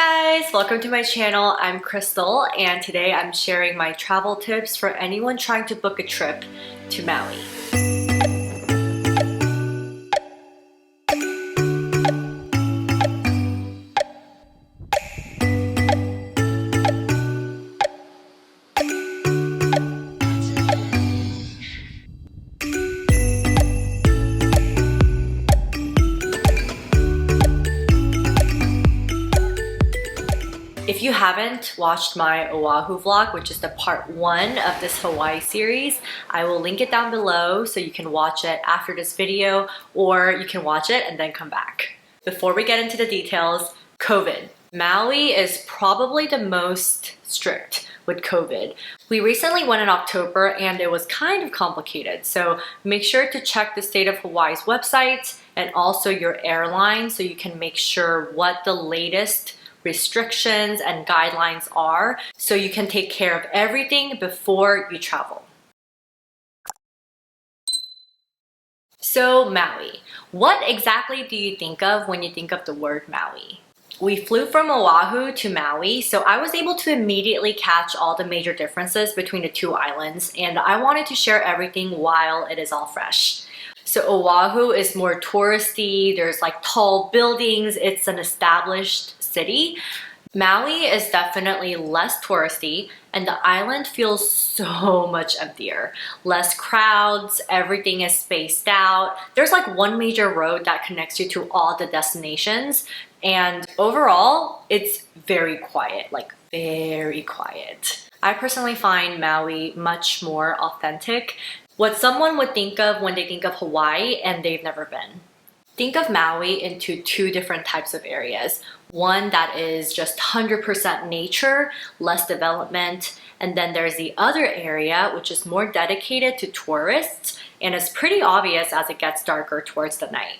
guys! Welcome to my channel. I'm Crystal and today I'm sharing my travel tips for anyone trying to book a trip to Maui. If you haven't watched my Oahu vlog, which is the part 1 of this Hawaii series, I will link it down below so you can watch it after this video, or you can watch it and then come back. Before we get into the details, COVID. Maui is probably the most strict with COVID. We recently went in October and it was kind of complicated, so make sure to check the state of Hawaii's website and also your airline so you can make sure what the latest restrictions and guidelines are so you can take care of everything before you travel. So Maui, what exactly do you think of when you think of the word Maui? We flew from Oahu to Maui, so I was able to immediately catch all the major differences between the two islands, and I wanted to share everything while it is all fresh. So Oahu is more touristy, there's like tall buildings, it's an established city. Maui is definitely less touristy and the island feels so much emptier. Less crowds, everything is spaced out. There's like one major road that connects you to all the destinations, and overall it's very quiet, like very quiet. I personally find Maui much more authentic. What someone would think of when they think of Hawaii and they've never been. Think of Maui into two different types of areas. One that is just 100% nature, less development, and then there's the other area which is more dedicated to tourists and is pretty obvious as it gets darker towards the night.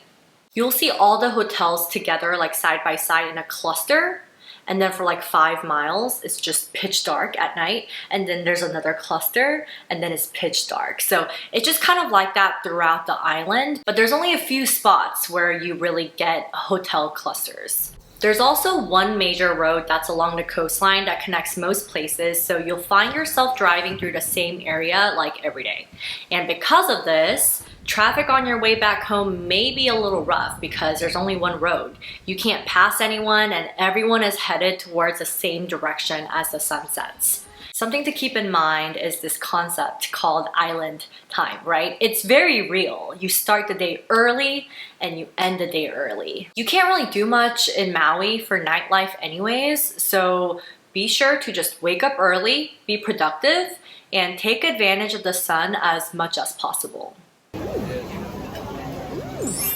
You'll see all the hotels together like side by side in a cluster, and then for like 5 miles it's just pitch dark at night, and then there's another cluster and then it's pitch dark. So it's just kind of like that throughout the island, but there's only a few spots where you really get hotel clusters. There's also one major road that's along the coastline that connects most places, so you'll find yourself driving through the same area like every day. And because of this, traffic on your way back home may be a little rough because there's only one road. You can't pass anyone and everyone is headed towards the same direction as the sun sets. Something to keep in mind is this concept called island time, right? It's very real. You start the day early and you end the day early. You can't really do much in Maui for nightlife anyways, so be sure to just wake up early, be productive, and take advantage of the sun as much as possible.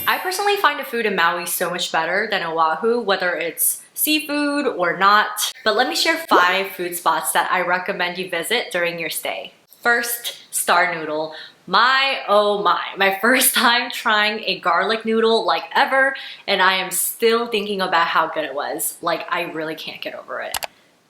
I personally find the food in Maui so much better than Oahu, whether it's seafood or not. But let me share 5 food spots that I recommend you visit during your stay. First, Star Noodle. My first time trying a garlic noodle like ever, and I am still thinking about how good it was. Like, I really can't get over it.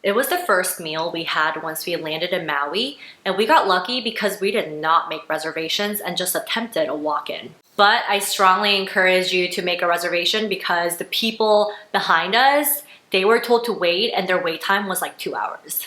It was the first meal we had once we landed in Maui, and we got lucky because we did not make reservations and just attempted a walk-in. But I strongly encourage you to make a reservation because the people behind us, they were told to wait and their wait time was like 2 hours.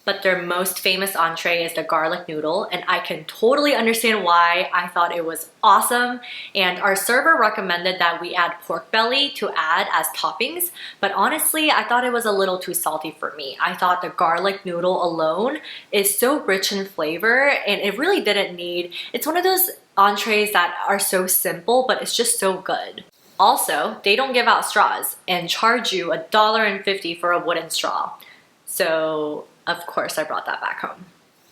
But their most famous entree is the garlic noodle, and I can totally understand why. I thought it was awesome, and our server recommended that we add pork belly to add as toppings, but honestly I thought it was a little too salty for me. I thought the garlic noodle alone is so rich in flavor and it really didn't need, it's one of those entrees that are so simple but it's just so good. Also, they don't give out straws and charge you $1.50 for a wooden straw. So of course I brought that back home.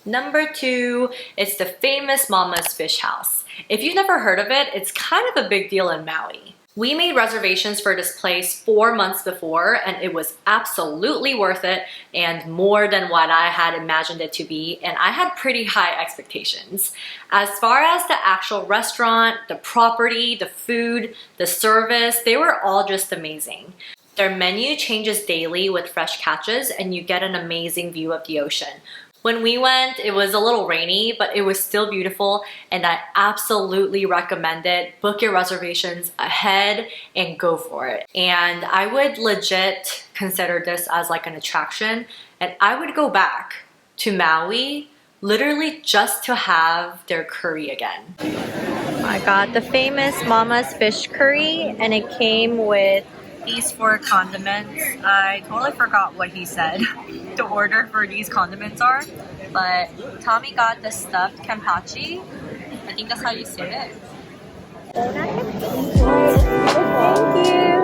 Number 2, it's the famous Mama's Fish House. If you've never heard of it, it's kind of a big deal in Maui. We made reservations for this place 4 months before and it was absolutely worth it and more than what I had imagined it to be, and I had pretty high expectations. As far as the actual restaurant, the property, the food, the service, they were all just amazing. Their menu changes daily with fresh catches and you get an amazing view of the ocean. When we went, it was a little rainy, but it was still beautiful, and I absolutely recommend it. Book your reservations ahead and go for it. And I would legit consider this as like an attraction, and I would go back to Maui literally just to have their curry again. I got the famous Mama's fish curry, and it came with these 4 condiments. I totally forgot what he said the order for these condiments are, but Tommy got the stuffed kampachi. I think that's how you say it. Thank you.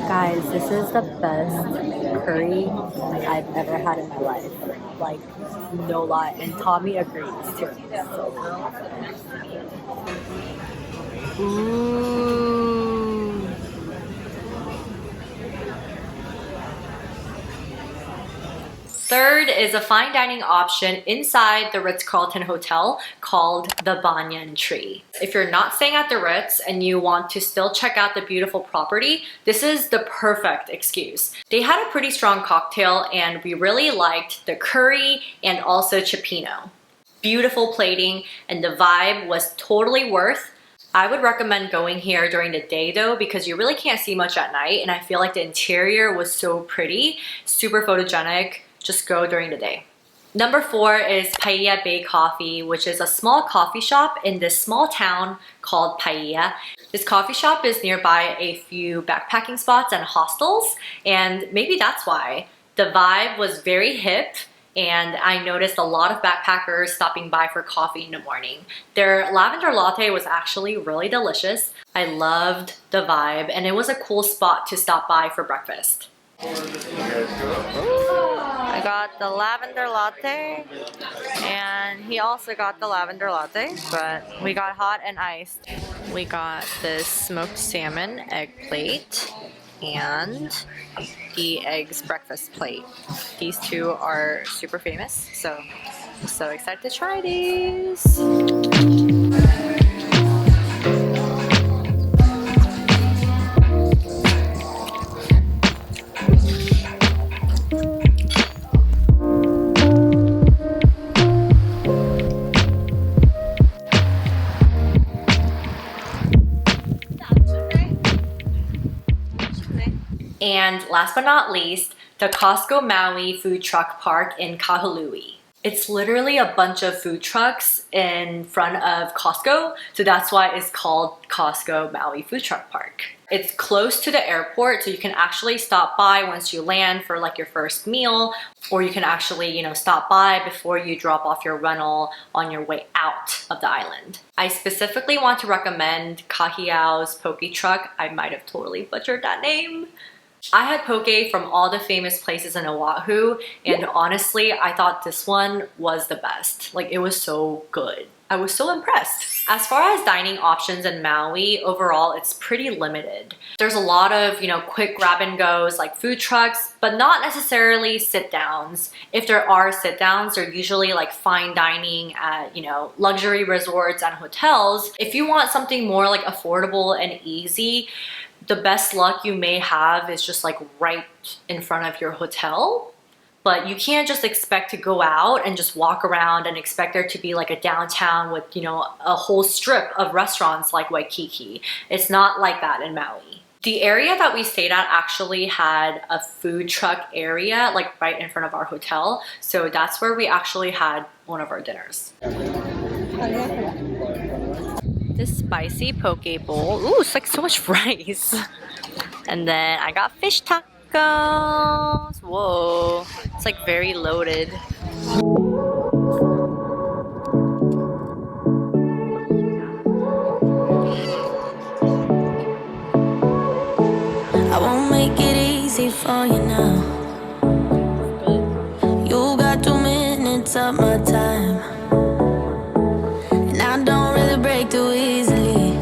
Guys, this is the best curry I've ever had in my life. Like, no lie. And Tommy agrees too. Ooh. Third is a fine dining option inside the Ritz-Carlton Hotel called the Banyan Tree. If you're not staying at the Ritz and you want to still check out the beautiful property, this is the perfect excuse. They had a pretty strong cocktail, and we really liked the curry and also cioppino. Beautiful plating, and the vibe was totally worth. I would recommend going here during the day though, because you really can't see much at night, and I feel like the interior was so pretty, super photogenic. Just go during the day. Number 4 is Pahala Bay Coffee, which is a small coffee shop in this small town called Pahala. This coffee shop is nearby a few backpacking spots and hostels, and maybe that's why. The vibe was very hip, and I noticed a lot of backpackers stopping by for coffee in the morning. Their lavender latte was actually really delicious. I loved the vibe, and it was a cool spot to stop by for breakfast. I got the lavender latte, and he also got the lavender latte, but we got hot and iced. We got this smoked salmon egg plate and the eggs breakfast plate. These 2 are super famous, so I'm so excited to try these. And last but not least, the Costco Maui food truck park in Kahului. It's literally a bunch of food trucks in front of Costco, so that's why it's called Costco Maui Food Truck Park. It's close to the airport, so you can actually stop by once you land for like your first meal, or you can actually, stop by before you drop off your rental on your way out of the island. I specifically want to recommend Kahiau's Poke Truck. I might have totally butchered that name. I had poke from all the famous places in Oahu, and honestly, I thought this one was the best. Like, it was so good. I was so impressed. As far as dining options in Maui, overall, it's pretty limited. There's a lot of, quick grab and goes like food trucks, but not necessarily sit downs. If there are sit downs, they're usually like fine dining at, luxury resorts and hotels. If you want something more like affordable and easy, the best luck you may have is just like right in front of your hotel. But you can't just expect to go out and just walk around and expect there to be like a downtown with, a whole strip of restaurants like Waikiki. It's not like that in Maui. The area that we stayed at actually had a food truck area like right in front of our hotel. So that's where we actually had one of our dinners. This spicy poke bowl. Ooh, it's like so much rice. And then I got fish tacos. Whoa, it's like very loaded. I won't make it easy for you now. You got 2 minutes of my time, and I don't really break too easily.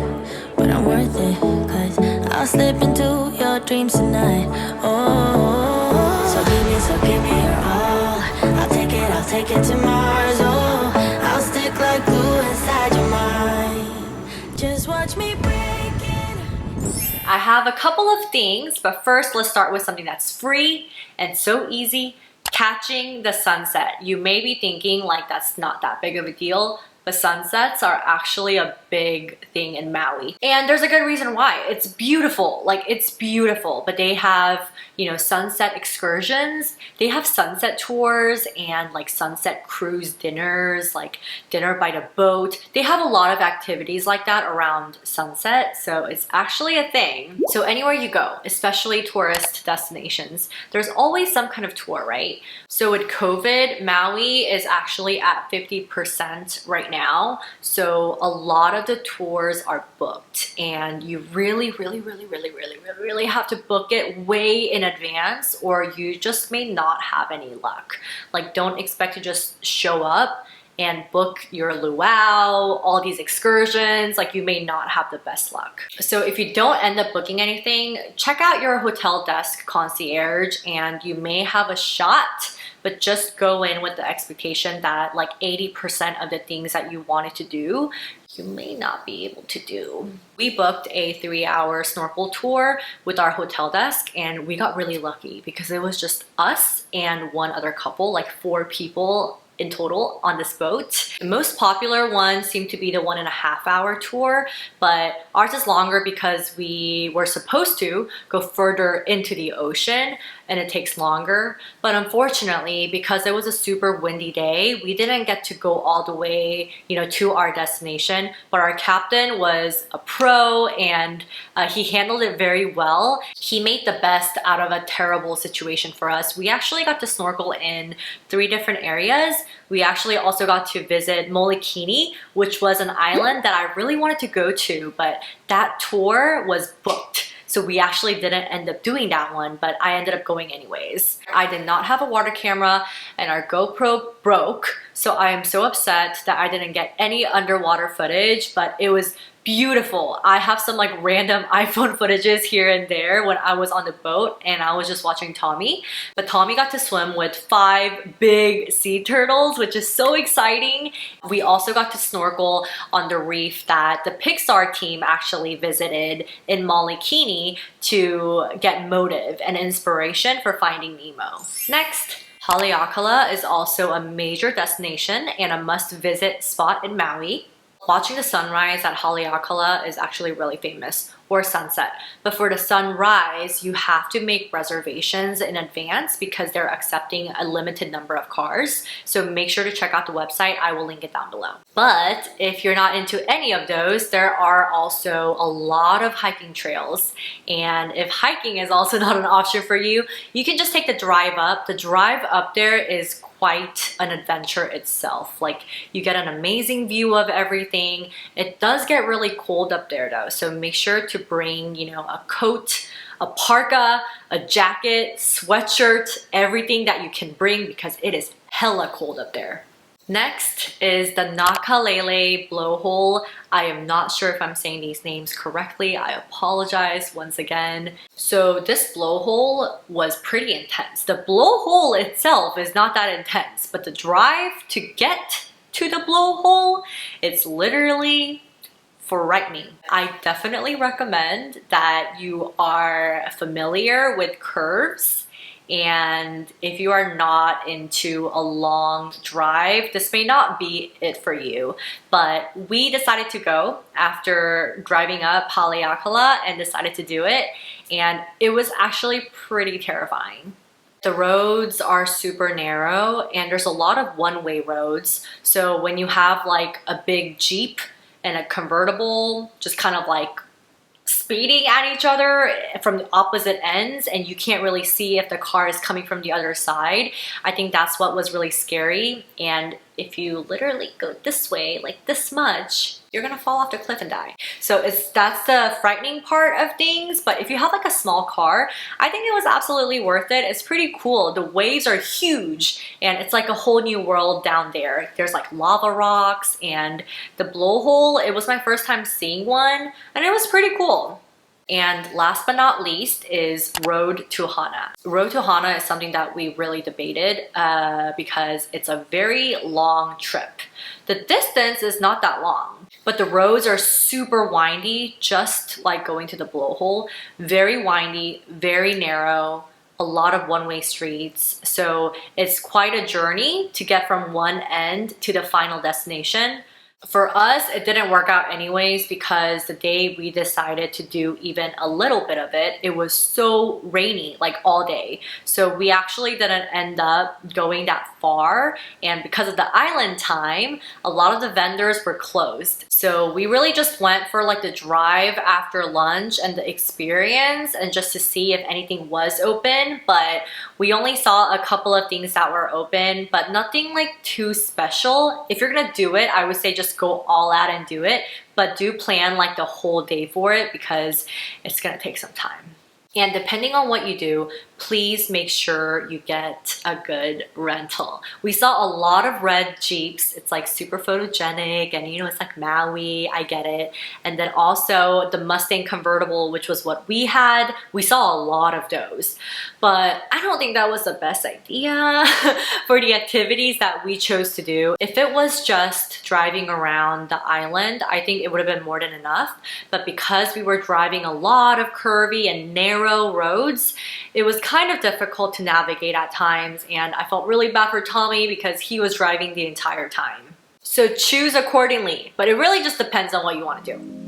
I'll slip into your dreams tonight. Oh, so give me your all. I'll take it to Mars. Oh, I'll stick like glue inside your mind. Just watch me break it. I have a couple of things, but first let's start with something that's free and so easy. Catching the sunset. You may be thinking like that's not that big of a deal, but sunsets are actually a big thing in Maui. And there's a good reason why. It's beautiful, like it's beautiful, but they have, you know, sunset excursions. They have sunset tours and like sunset cruise dinners, like dinner by the boat. They have a lot of activities like that around sunset, so it's actually a thing. So anywhere you go, especially tourist destinations, there's always some kind of tour, right? So with COVID, Maui is actually at 50% right now. So a lot of the tours are booked and you really have to book it way in advance or you just may not have any luck. Like don't expect to just show up and book your luau, all these excursions, like you may not have the best luck. So if you don't end up booking anything, check out your hotel desk concierge and you may have a shot, but just go in with the expectation that like 80% of the things that you wanted to do, you may not be able to do. We booked a 3-hour snorkel tour with our hotel desk and we got really lucky because it was just us and one other couple, like 4 people in total on this boat. The most popular one seemed to be the 1.5-hour tour, but ours is longer because we were supposed to go further into the ocean and it takes longer. But unfortunately, because it was a super windy day, we didn't get to go all the way, you know, to our destination. But our captain was a pro and he handled it very well. He made the best out of a terrible situation for us. We actually got to snorkel in 3 different areas. We actually also got to visit Molokini, which was an island that I really wanted to go to, but that tour was booked. So we actually didn't end up doing that one, but I ended up going anyways. I did not have a water camera and our GoPro broke. So I am so upset that I didn't get any underwater footage, but it was beautiful. I have some like random iPhone footages here and there when I was on the boat and I was just watching Tommy. But Tommy got to swim with 5 big sea turtles, which is so exciting. We also got to snorkel on the reef that the Pixar team actually visited in Molokini to get motive and inspiration for Finding Nemo. Next, Haleakala is also a major destination and a must-visit spot in Maui. Watching the sunrise at Haleakala is actually really famous, or sunset. But for the sunrise, you have to make reservations in advance because they're accepting a limited number of cars. So make sure to check out the website. I will link it down below. But if you're not into any of those, there are also a lot of hiking trails. And if hiking is also not an option for you, you can just take the drive up. The drive up there is quite an adventure itself. Like you get an amazing view of everything. It does get really cold up there though, so make sure to bring, you know, a coat, a parka, a jacket, sweatshirt, everything that you can bring because it is hella cold up there. Next is the Naalele Blowhole. I am not sure if I'm saying these names correctly. I apologize once again. So this blowhole was pretty intense. The blowhole itself is not that intense, but the drive to get to the blowhole, it's literally frightening. I definitely recommend that you are familiar with curves. And if you are not into a long drive, this may not be it for you. But we decided to go after driving up Haleakala and decided to do it. And it was actually pretty terrifying. The roads are super narrow and there's a lot of one-way roads. So when you have like a big Jeep and a convertible just kind of like speeding at each other from the opposite ends and you can't really see if the car is coming from the other side, I think that's what was really scary. And if you literally go this way, like this much, you're gonna fall off the cliff and die. So that's the frightening part of things. But if you have like a small car, I think it was absolutely worth it. It's pretty cool. The waves are huge and it's like a whole new world down there. There's like lava rocks and the blowhole. It was my first time seeing one and it was pretty cool. And last but not least is Road to Hana. Road to Hana is something that we really debated because it's a very long trip. The distance is not that long, but the roads are super windy, just like going to the blowhole. Very windy, very narrow, a lot of one-way streets. So it's quite a journey to get from one end to the final destination. For us, it didn't work out anyways because the day we decided to do even a little bit of it, it was so rainy, like all day. So we actually didn't end up going that far. And because of the island time, a lot of the vendors were closed. So we really just went for like the drive after lunch and the experience and just to see if anything was open. But we only saw a couple of things that were open, but nothing like too special. If you're gonna do it, I would say just go all out and do it, but do plan like the whole day for it because it's gonna take some time. And depending on what you do, please make sure you get a good rental. We saw a lot of red Jeeps. It's like super photogenic and you know, it's like Maui, I get it. And then also the Mustang convertible, which was what we had. We saw a lot of those, but I don't think that was the best idea for the activities that we chose to do. If it was just driving around the island, I think it would have been more than enough. But because we were driving a lot of curvy and narrow roads, it was kind of difficult to navigate at times, and I felt really bad for Tommy because he was driving the entire time. So choose accordingly, but it really just depends on what you want to do.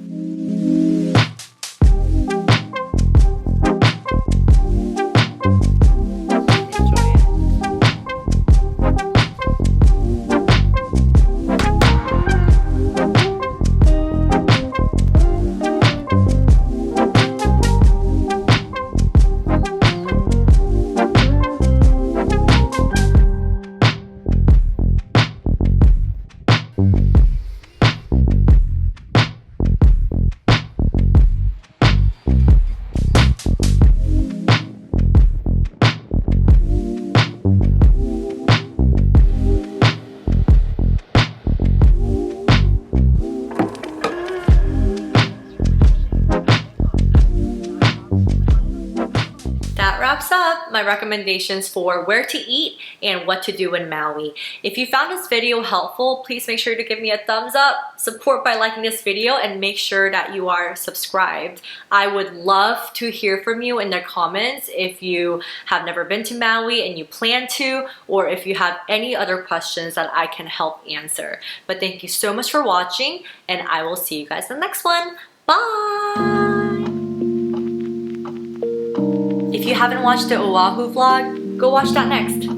Wraps up my recommendations for where to eat and what to do in Maui. If you found this video helpful, please make sure to give me a thumbs up, support by liking this video, and make sure that you are subscribed. I would love to hear from you in the comments if you have never been to Maui and you plan to, or if you have any other questions that I can help answer. But thank you so much for watching, and I will see you guys in the next one. Bye! If you haven't watched the Oahu vlog, go watch that next.